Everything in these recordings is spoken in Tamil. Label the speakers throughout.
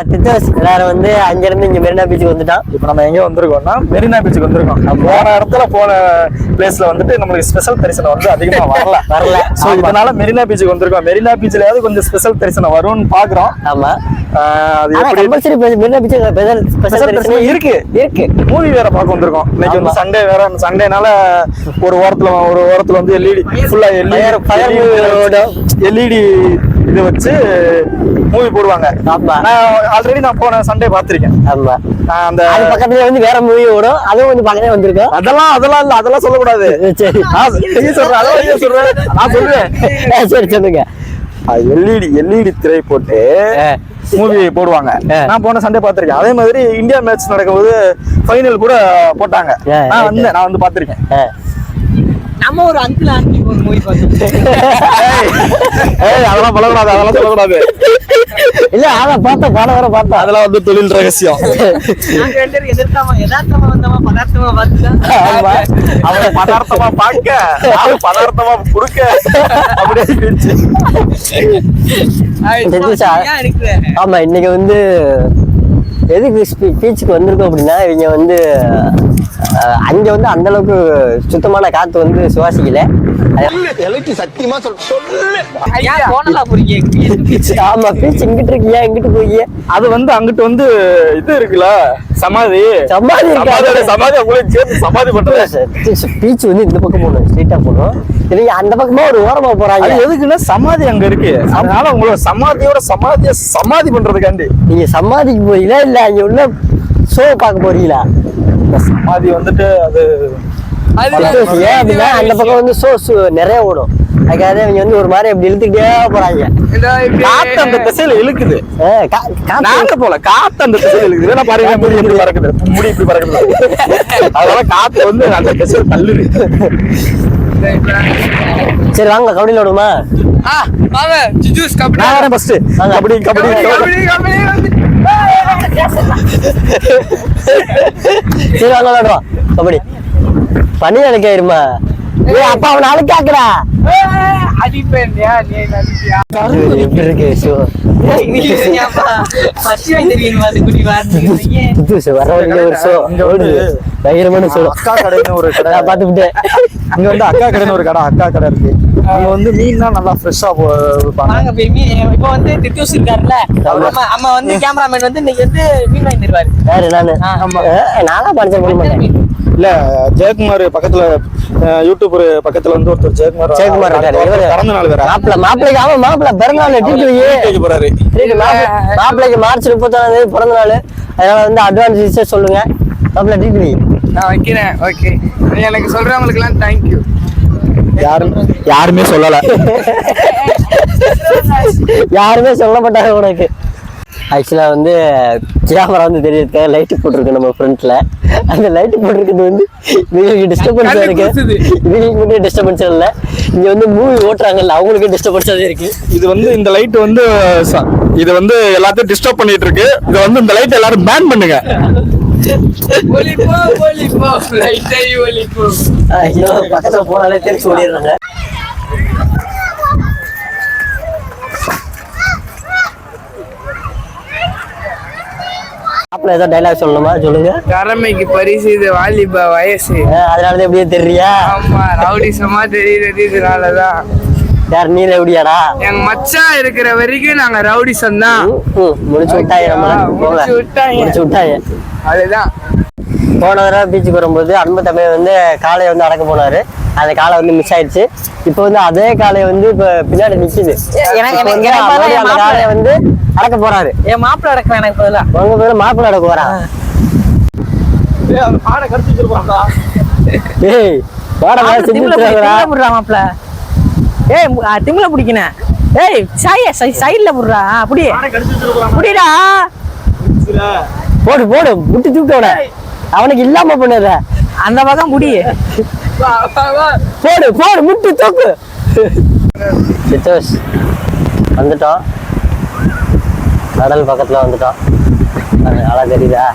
Speaker 1: எல்லாரும் வந்து அங்கிருந்து இங்க மெரினா பீச்சுக்கு வந்துட்டோம்.
Speaker 2: இப்போ நம்ம எங்க வந்திருக்கோம்னா மெரினா பீச்சுக்கு வந்திருக்கோம். போன இடத்துல போன பிளேஸ்ல வந்துட்டு நம்மளுக்கு ஸ்பெஷல் தரிசனம் வந்து அதிகமா வரல. சோ இதனால மெரினா பீச்சுக்கு வந்திருக்கோம். மெரினா பீச்லயாவது கொஞ்சம் ஸ்பெஷல் தரிசனம் வரும்னு பாக்குறோம்.
Speaker 1: ஆமா,
Speaker 2: அது எப்படி
Speaker 1: மெரினா பீச்சுக்கு ஸ்பெஷல் தரிசனம் இருக்கு.
Speaker 2: மூவி வேற பார்க்க வந்திருக்கோம். இன்னைக்கு வந்து சண்டே வேற, சண்டேனால ஒரு ஓரத்துல வந்து எல்இடி ஃபுல்லா எல்இடி இது வச்சு மூவி போடுவாங்க. ஆல்ரெடி நான் போன சண்டே பாத்திருக்கேன்.
Speaker 1: ஆமா, அந்த பக்கத்துல வந்து வேற மூவி ஓடும், அதுவும் வந்து பக்கத்துல வந்திருக்கோம்.
Speaker 2: அதெல்லாம் இல்ல, அதெல்லாம் சொல்லக்கூடாது. சரி சொல்றேன், நான் சொல்றேன்.
Speaker 1: சரி சொல்லுங்க.
Speaker 2: எல்இடி திரை போட்டு மூவி போடுவாங்க. நான் போன சண்டே பாத்திருக்கேன். அதே மாதிரி இந்தியா மேட்ச் நடக்கும்போது ஃபைனல் கூட போட்டாங்க. நான் வந்து பாத்திருக்கேன்.
Speaker 3: நம்ம ஒரு அங்கிள் ஆண்டி ஒரு மூவி பார்த்தோம்.
Speaker 2: அதெல்லாம் சொல்லக்கூடாது.
Speaker 1: இல்ல அதான் பார்த்தோம், படம் வர பார்த்தோம்.
Speaker 2: அதெல்லாம் வந்து தொழில் ரகசியம்.
Speaker 3: நாங்க ரெண்டு பேரும் யதார்த்தமா வந்தோமா பதார்த்தமா பார்த்துதான்.
Speaker 2: அவனை பதார்த்தமா பார்க்க பதார்த்தமா கொடுக்க அப்படியே இருந்துச்சு.
Speaker 1: ஆமா, இன்னைக்கு வந்து எதுக்கு பீச்சுக்கு வந்திருக்கோம் அப்படின்னா, இவங்க வந்து அங்க வந்து அந்த அளவுக்கு சுத்தமான காத்து வந்து சுவாசிக்கல.
Speaker 2: சத்தியமா
Speaker 1: ஆமா, பீச் இங்கிட்டு இருக்கியா, இங்கிட்டு போய்
Speaker 2: அது வந்து அங்கிட்டு வந்து இது இருக்குல்ல, சமாதி பண்றது.
Speaker 1: பீச் வந்து இந்த பக்கம் போகணும், ஸ்ட்ரெயிட்டா போகணும். இல்லையா அந்த பக்கமா ஒரு ஓரமா போறாங்க.
Speaker 2: எதுக்குன்னா சமாதி அங்க இருக்கு, அதனால உங்களோட சமாதி பண்றதுக்காண்டி.
Speaker 1: நீங்க சமாதிக்கு போறீங்களா இல்ல அங்க உள்ள ஷோ பார்க்க போறீங்களா?
Speaker 2: சமாதி வந்துட்டு அது
Speaker 1: ஏன் அப்படின்னா அந்த பக்கம் வந்து ஷோ நிறைய ஓடும். அதுக்காக இவங்க வந்து ஒரு மாதிரி அப்படி இழுத்துக்கிட்டே போறாங்க.
Speaker 2: காத்து அந்த திசையில இழுக்குது. நாங்க போல காத்து அந்த திசையில இழுக்குது. பாருங்க, முடி இப்படி பறக்குது. அதனால காத்து வந்து அந்த திசையில தள்ளுது.
Speaker 1: சரி வாங்க, கபடி விடுமா? சரி வாங்க விளையாடுவோம் கபடி. பண்ணி நினைக்காயிருமா? அப்பா அவனை அழுக்காக்குறா. எப்படி இருக்கு ஷோ? ஒரு ஷோ பயங்கரமான ஷோ.
Speaker 2: அக்கா கடைன்னு ஒரு கடை
Speaker 1: பாத்துக்கிட்டேன்.
Speaker 2: அங்க வந்து அக்கா கடைன்னு ஒரு அக்கா கடை இருக்கு. அங்க வந்து மீன்லாம் நல்லா ஃப்ரெஷ்ஷா
Speaker 3: விற்பாங்க. இப்ப வந்து தித்தூஸ் இருக்காருல்ல, அம்மா வந்து கேமராமேன் வந்து இன்னைக்கு வந்து மீன் வாங்கி தருவாரு.
Speaker 1: யாரு? நானா பரிச்சயம் பண்ண மாட்டேன்.
Speaker 2: இல்ல, ஜெயக்குமார் பக்கத்துல யூடியூபர் பக்கத்துல வந்து ஒருத்தர் ஜெயக்குமார் பிறந்த நாள் வேற.
Speaker 1: மாப்பிள்ளை பிறந்தநாள்
Speaker 2: போறாரு.
Speaker 1: மாப்பிள்ளைக்கு மார்ச் 31 பிறந்த நாள். அதனால வந்து அட்வான்ஸ் சொல்லுங்க. மாப்பிள்ளை டீட்
Speaker 3: நான் வைக்கிறேன். ஓகே, எனக்கு சொல்றவங்களுக்கு எல்லாம் தேங்க்யூ.
Speaker 2: யாருமே சொல்லல.
Speaker 1: யாருமே சொல்ல மாட்டாங்க உனக்கு. ஆக்சுவலா வந்து கேமரா வந்து தெரியுதுக்காக லைட்டு போட்டிருக்கு நம்ம ஃப்ரண்ட்ல. அந்த லைட்டு போட்டிருக்கிறது வந்து இவங்களுக்கு டிஸ்டர்பன்ஸா இருக்கு. இவங்களுக்கு மட்டும் டிஸ்டர்பன்ஸ் இல்லை, இங்க வந்து மூவி ஓட்டுறாங்கல்ல அவங்களுக்கு டிஸ்டர்பன்ஸா இருக்கு.
Speaker 2: இது வந்து இந்த லைட் வந்து இது வந்து எல்லாத்தையும் டிஸ்டர்ப் பண்ணிட்டு இருக்கு. இது வந்து இந்த லைட் எல்லாரும் பேன் பண்ணுங்க.
Speaker 1: பக்கத்துல போனாலே தெரிஞ்சு ஓடிடுறாங்க. மாப்பிள்ள ஏதோ டைலாக் சொல்லணுமா? சொல்லுங்க.
Speaker 3: கடமைக்கு பரிசு இது வாலிப வயசு.
Speaker 1: அதனாலதான் எப்படியே தெரியா?
Speaker 3: ஆமா, ரவுடிசமா தெரியுறது இதனாலதான்.
Speaker 1: யார் நீ ரவுடியாடா?
Speaker 3: எங்க மச்சான் இருக்கிற வரைக்கும் நாங்க ரவுடிசம் தான்.
Speaker 1: முடிச்சு விட்டாங்க.
Speaker 3: அதுதான்.
Speaker 1: போன தடவை பீச்சுக்கு வரும்போது அன்பு தமிழ் வந்து காளையை வந்து அடக்க போனாரு. அந்த காளை வந்து மிஸ் ஆயிடுச்சு. இப்ப வந்து அதே காளையை வந்து இப்ப பின்னாடி நிக்குது. அந்த காளையை வந்து அடக்க போறாரு.
Speaker 3: என் மாப்பிள்ள அடக்க எனக்கு பதிலா
Speaker 1: உங்க பேரு மாப்பிள்ள அடக்க போறா. ஏய் வாடா
Speaker 3: மாப்பிள்ள. ஏய் திமில பிடிக்கணும். ஏய் சைடுல புடுறா. அப்படி புடிடா.
Speaker 1: போடு முட்டி தூக்கோட அவனுக்கு இல்லாம பண்ணத
Speaker 3: அந்த பக்கம் முடி.
Speaker 1: போடு முட்டி தூக்கு. வந்துட்டோம், கடல் பக்கத்துல வந்துட்டோம். நல்லா தெரியுதா?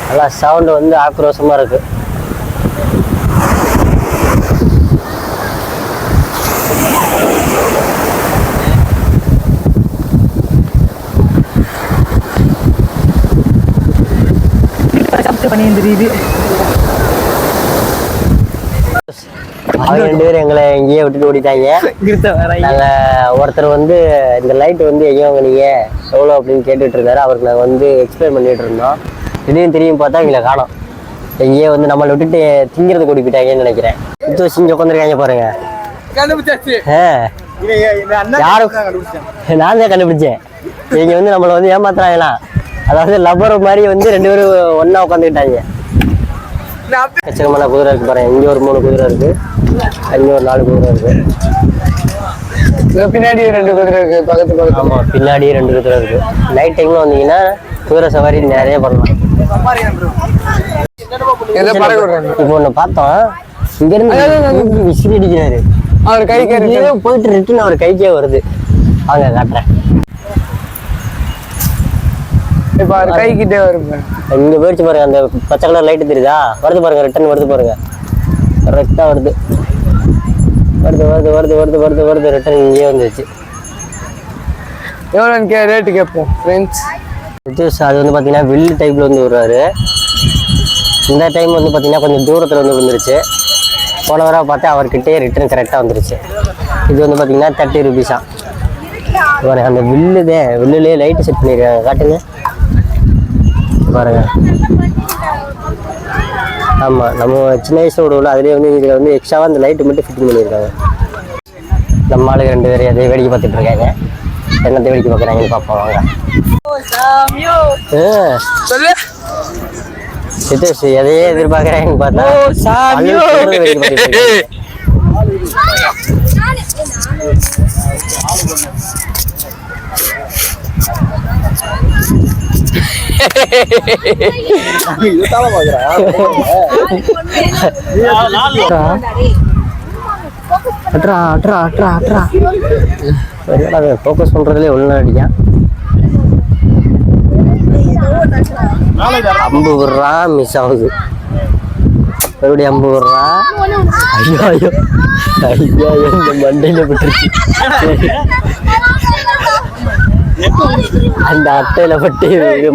Speaker 1: நல்லா சவுண்ட் வந்து ஆக்ரோஷமா இருக்கு.
Speaker 3: பணியும் தெரியுது.
Speaker 1: அவங்க 2 பேரும் எங்களை எங்கேயே விட்டுட்டு ஓடிட்டாங்க. நாங்க ஒருத்தர் வந்து இந்த லைட் வந்து எங்கேயோ வாங்குனீங்க எவ்வளோ அப்படின்னு கேட்டுட்டு இருந்தாரு. அவருக்கு நாங்கள் வந்து எக்ஸ்பிளைன் பண்ணிட்டு இருந்தோம். திடீர்னு திரும்பி பார்த்தா எங்களை காணோம். எங்கேயோ வந்து நம்மளை விட்டுட்டு திங்கிறது கூட்டி போயிட்டாங்கன்னு நினைக்கிறேன். இங்கே உட்காந்துருக்காங்க பாருங்க. யாரும் நான் தான் கண்டுபிடிச்சேன். இங்க வந்து நம்மளை வந்து ஏமாத்துறாங்களாம். அதாவது லப்பர் மாதிரி வந்து 2 பேரும் ஒண்ணா உட்காந்துக்கிட்டாங்க. எச்சக்கமான குதிரை இருக்கு பாருங்க. இங்க ஒரு 3 குதிரை இருக்கு, அங்க ஒரு 4 குதிரை இருக்கு,
Speaker 3: பின்னாடி 2 குதிரை இருக்கு பக்கத்து.
Speaker 1: ஆமா, பின்னாடி 2 குதிரை இருக்கு. நைட் டைம்ல வந்தீங்கன்னா குதிரை சவாரி நிறைய பண்ணலாம். இப்போ ஒண்ணு பார்த்தோம், இங்க இருந்து விசிறி அடிக்கிறாரு.
Speaker 3: அவர் கைக்கு
Speaker 1: போயிட்டு ரிட்டர்ன் அவர் கைக்கே வருது. வாங்க காட்டுறேன்.
Speaker 3: இப்ப அவர் கை கிட்டே வருங்க.
Speaker 1: இங்க போயிடுச்சு பாருங்க. அந்த பச்சை கலர் லைட் தெரியுதா? வருது பாருங்க, ரிட்டர்ன் வருது பாருங்க. கரெக்டா வருது வருது வருது வருது வருது வருது வருது ரிட்டர்ன் இங்கேயே வந்துச்சு.
Speaker 3: எவ்வளோ ரேட்டு கேட்போம் ஃப்ரெண்ட்ஸ்.
Speaker 1: அது வந்து பார்த்தீங்கன்னா வில்லு டைப்ல வந்து விடுறாரு. இந்த டைம் வந்து பார்த்தீங்கன்னா கொஞ்சம் தூரத்தில் வந்து விழுந்துருச்சு. போன வர பார்த்தா அவர்கிட்டே ரிட்டர்ன் கரெக்டாக வந்துருச்சு. இது வந்து பார்த்தீங்கன்னா 30 ரூபீஸா பாருங்க. அந்த வில்லுலேயே லைட்டு செட் பண்ணியிருக்காங்க. காட்டுங்க பாருங்க. ஆமாம், நம்ம சின்ன வயசுல விடுவோம்ல, அதுலேயே வந்து இதில் வந்து எக்ஸ்ட்ராவாக அந்த லைட்டு மட்டும் ஃபிட்டிங் பண்ணியிருக்காங்க. நம்ம ஆளுங்க 2 பேரும் அதை வேடிக்கை பார்த்துட்டு இருக்காங்க. என்னத்தை வேடிக்கை பார்க்குறாங்கன்னு பார்ப்போம் வாங்க. சித்தேஷ் எதையே எதிர்பார்க்குறாங்கன்னு பார்த்தா வேடிக்கை பார்த்துட்டு ஃபோக்கஸ் பண்றதுல ஒழுங்கா அடிக்கான். அம்பு விடுறா, மிஸ் ஆகுது. மறுபடியும் அம்பு விடுறா. ஐயோ ஐயோ ஐயோ, இந்த மண்டையில விட்டுருச்சு. அந்த அட்டையில பட்டு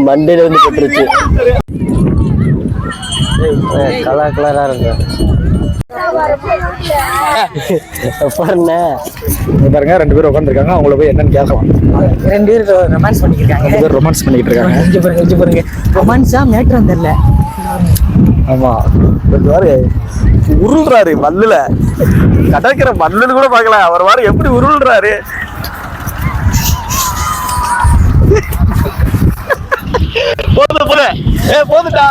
Speaker 1: மண்டையில வந்து போட்டுருச்சு. கலர் கலரா இருக்கு பாருங்க.
Speaker 2: 2 பேரும் உட்காந்துருக்காங்க. அவங்கள போய் என்னன்னு கேட்கலாம்.
Speaker 3: 2 பேரும் ரொமான்ஸ் பண்ணிக்கிட்டாங்க.
Speaker 2: 2 பேரும் ரொமான்ஸ் பண்ணிக்கிட்டு இருக்காங்க.
Speaker 3: இங்க பாருங்க ரொமான்ஸா மேட்டர் தெரியல.
Speaker 2: ஆமா, உருள்றாரு மல்லுல. கடற்கிற மல்லுன்னு கூட பாக்கல. அவர் வாரு எப்படி உருள்றாரு. போதுடா.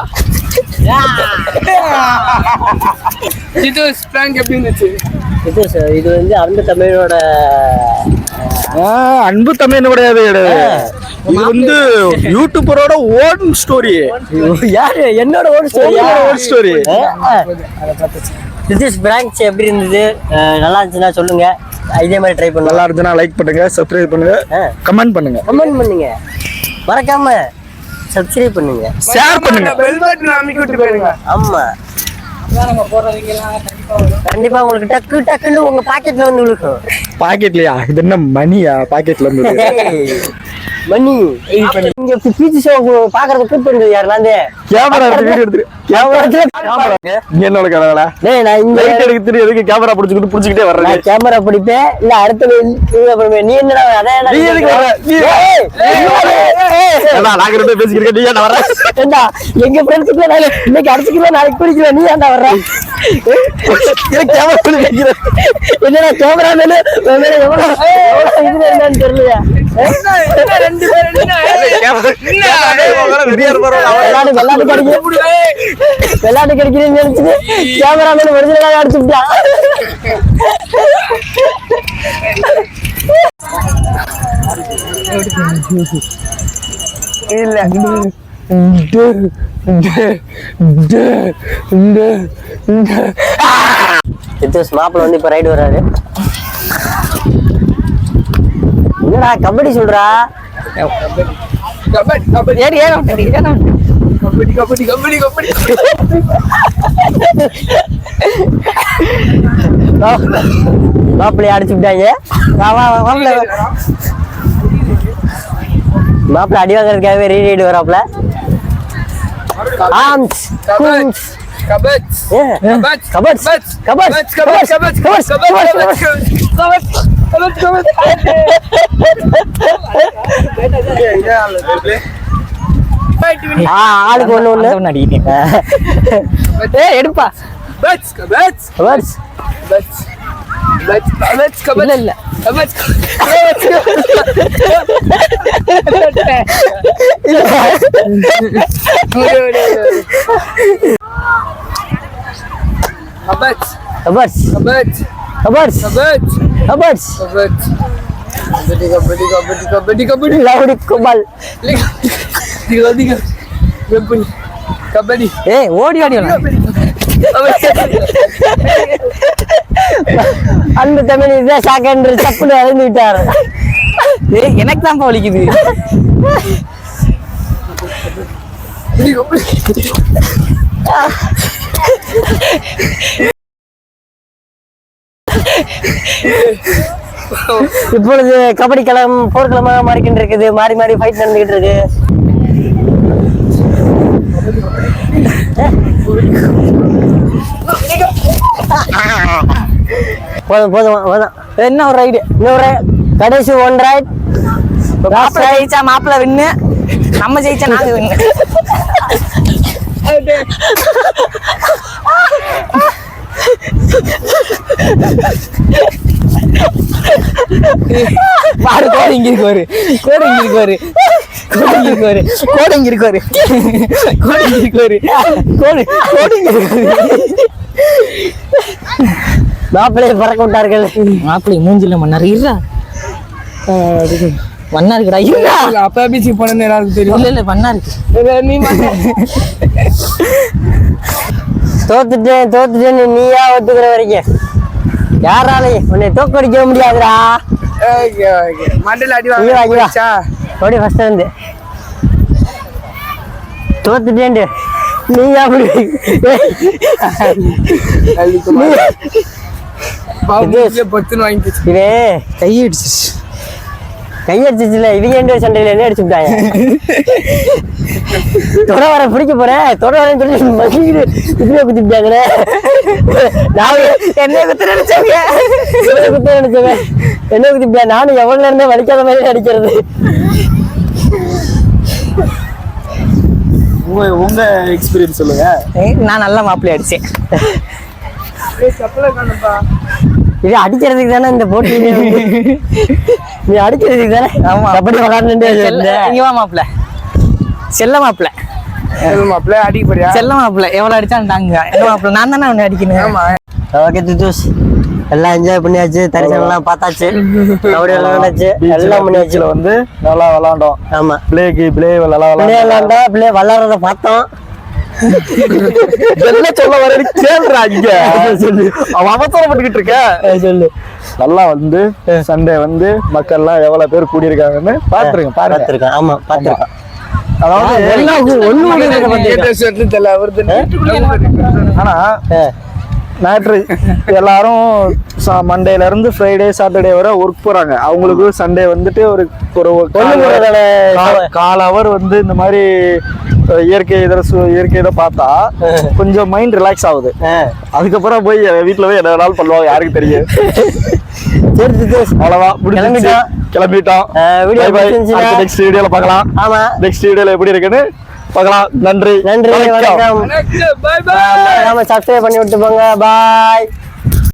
Speaker 1: இது வந்து அன்பு தமிழோட
Speaker 2: அன்பு தமிழ் கிடையாது. இது வந்து யூடியூபரோட ஓன் ஸ்டோரி.
Speaker 1: யாரு? என்னோட ஓன்
Speaker 2: ஸ்டோரி.
Speaker 1: திஸ் பிரான்ச் எப்படி இருந்தது? நல்லா இருந்துச்சுன்னா சொல்லுங்க. இதே மாதிரி ட்ரை பண்ணுங்க.
Speaker 2: நல்லா இருந்துச்சுன்னா லைக் பண்ணுங்க, சப்ஸ்கிரைப் பண்ணுங்க, கமெண்ட் பண்ணுங்க.
Speaker 1: மறக்காம சப்ஸ்கிரைப் பண்ணுங்க,
Speaker 2: ஷேர் பண்ணுங்க,
Speaker 3: பெல் பட்டன் அமைக்கி விட்டு போயிருங்க.
Speaker 1: ஆமா, நம்ம போறதுக்கெல்லாம் கண்டிப்பா உங்களுக்கு டக்கு டக்குன்னு உங்க பாக்கெட்ல வந்து விழுக்கும்.
Speaker 2: பாக்கெட்லயா? இது என்ன மணியா? பாக்கெட்ல இருந்து
Speaker 1: மணி. இங்க பீச் ஷோ பாக்குறது கூப்பிட்டு வந்தது யாருலாம்?
Speaker 2: கேமரா வீடியோ எடுத்து என்னோட கனவுல
Speaker 1: டேய், நான் இங்க
Speaker 2: லைட் எடுத்து எதுக்கு கேமரா புடிச்சிட்டே வர்றேன்.
Speaker 1: நான் கேமரா பிடிப்பேன். இல்ல அடுத்த நீ என்னடா? அதான்
Speaker 2: நீ எதுக்கு வர? நாங்க 2 பேரும் பேசிக்கிட்டு நீ ஏன்டா வர?
Speaker 1: ஏண்டா எங்க ஃப்ரெண்ட்ஸ்க்குள்ள நான் இன்னைக்கு அடிச்சுக்கலாம், நாளைக்கு பிடிக்கலாம், நீ ஏன்டா வர்ற?
Speaker 2: கேமரா பிடிக்கிறேன்.
Speaker 1: என்னடா கேமரா மேல எவ்வளவு இதுல என்னன்னு தெரியலையா? விளையாட்டு கிடைக்கிறேன்னு நினைச்சிட்டு கேமரா மேல ஒரிஜினலாக அடிச்சுட்டான். மாப்பிள்ள வந்து இப்ப ரைடு வர்றாரு. என்னடா கபடி சொல்றா? மாப்பிள்ளைய அடிச்சு விட்டாங்க. மாப்பிள்ள அடி வாங்கறதுக்காகவே ரீரைடு வராப்ல. ஆம்ஸ் கும்ஸ்
Speaker 3: கபட்ஸ்
Speaker 1: கபட்ஸ் கபட்ஸ் கபட்ஸ் கபட்ஸ் ஆளுக்கு ஒண்ணு ஒண்ணு
Speaker 3: ஏய் எடுப்பா கபட்ஸ் கபட்ஸ்
Speaker 1: கபட்ஸ்
Speaker 3: இல்ல இல்ல
Speaker 1: கபட்ஸ்
Speaker 3: கபட்ஸ்
Speaker 1: கபட்ஸ்
Speaker 3: கபட்ஸ்
Speaker 1: கபட்ஸ்
Speaker 3: கபட்ஸ் கபடி கபடி கபடி கபடி
Speaker 1: லவுடி கும்பல்
Speaker 3: கபடி கபடி
Speaker 1: ஏய் ஓடி ஓடி அந்த தமிழ் இதான் செகண்ட் சப்புன்னு இறந்து விட்டார்.
Speaker 3: ஏய் எனக்கு தான் வலிக்குது.
Speaker 1: இப்பொழுது கபடி களம் போர்க்களமாக மாறிக்கிட்டு இருக்குது. மாறி மாறி ஃபைட் நடந்துகிட்டு இருக்கு. போதும் போதும் போதும். என்ன ஒரு ரைடு, இன்னொரு கடைசி ஒன் ரைட்.
Speaker 3: மாப்பிள்ள ஜெயிச்சா மாப்பிள்ள வின்னு, நம்ம ஜெயிச்சா நாங்க வின்னு. பாரு கோடு இங்க இருக்கு ஒரு கோடு இங்க இருக்கு ஒரு கோடு இங்க இருக்கு ஒரு கோடு இங்க இருக்கு ஒரு கோடு இங்க இருக்கு ஒரு கோடு கோடு இங்க இருக்கு.
Speaker 1: மாப்பிள்ளையை பறக்க விட்டார்கள்.
Speaker 3: மாப்பிள்ளை மூஞ்சில மன்னார் இருடா மண்ணா இருக்குடா இருடா. அப்ப பிசி போனது எல்லாருக்கும் தெரியும். இல்ல இல்ல மண்ணா இருக்கு. நீ
Speaker 1: தோத்துட்டேன்னு நீயா ஒத்துக்கிற வரைக்கும் யாராலையும் உன்னை தோக்கடிக்க முடியாதுடா.
Speaker 3: மண்டல அடி
Speaker 1: ஓடி ஃபர்ஸ்ட் வந்து தோத்துட்டேன்ட்டு நீயா அப்படி
Speaker 3: வாங்கிச்சு
Speaker 1: இதே
Speaker 3: கையடிச்சு
Speaker 1: கையடிச்சுல இவங்க ரெண்டு சண்டையில என்ன அடிச்சு விட்டாங்க. தொட வர பிடிக்க போறேன், தொட வரேன்னு சொல்லி மகிழ்ந்து இதுல குத்திட்டாங்களே. நான் என்ன குத்த நினைச்சவங்க என்ன குத்திட்டேன். நானும் எவ்வளவு நேரம் வலிக்காத மாதிரி அடிக்கிறது.
Speaker 2: உங்க எக்ஸ்பீரியன்ஸ் சொல்லுங்க.
Speaker 3: நான் நல்லா மாப்பிள்ளை அடிச்சேன்.
Speaker 1: இது அடிக்கிறதுக்கு தானே இந்த போட்டி. நீ அடிக்கிறதுக்கு தானே கபடி விளையாடுன்னு
Speaker 3: மாப்பிள்ள செல்ல மாப்பிள்ள மாப்பிள்ள அடிக்க போறியா? செல்ல மாப்பிள்ள எவ்வளவு அடிச்சாலும் தாங்க. என்ன மாப்பிள்ள நான் தானே அவனை அடிக்கணும்.
Speaker 1: ஓகே தித்தூஸ் எல்லாம் என்ஜாய் பண்ணியாச்சு. தரிசனம் எல்லாம் பார்த்தாச்சு, கபடி விளையாண்டாச்சு, எல்லாம் பண்ணியாச்சு.
Speaker 2: வந்து நல்லா விளையாண்டோம்.
Speaker 1: ஆமா
Speaker 2: பிளே
Speaker 1: விளையாண்டா பிள்ளை விளையாடுறத பார்த்தோம்.
Speaker 2: சொல்ல வர கேள்றாங்க. அவன் அவசரப்பட்டுக்கிட்டு இருக்க சொல்லு. நல்லா வந்து சண்டே வந்து மக்கள் எல்லாம் எவ்வளவு பேர் கூடியிருக்காங்கன்னு பாத்துருக்கேன்
Speaker 1: பார்த்திருக்கேன். ஆமா பார்த்திருக்கேன்.
Speaker 2: அதாவது ஆனா ஞாயிற்று எல்லாரும் மண்டேல இருந்து ஃப்ரைடே சாட்டர்டே வரை ஒர்க் போறாங்க. அவங்களுக்கு சண்டே வந்துட்டு ஒரு கால் அவர் வந்து இந்த மாதிரி இயற்கை இதை பார்த்தா கொஞ்சம் மைண்ட் ரிலாக்ஸ் ஆகுது. அதுக்கப்புறம் போய் வீட்டுல போய் என்ன நாள் பண்ணுவாங்க யாருக்கு தெரியும். அவ்வளவுதான், கிளம்பிட்டோம். நெக்ஸ்ட் வீடியோல பார்க்கலாம். ஆமா, நெக்ஸ்ட் வீடியோல எப்படி இருக்குன்னு பார்க்கலாம். நன்றி
Speaker 1: நன்றி, வணக்கம். சப்ஸ்கிரைப் பண்ணி விட்டு போங்க. பாய்.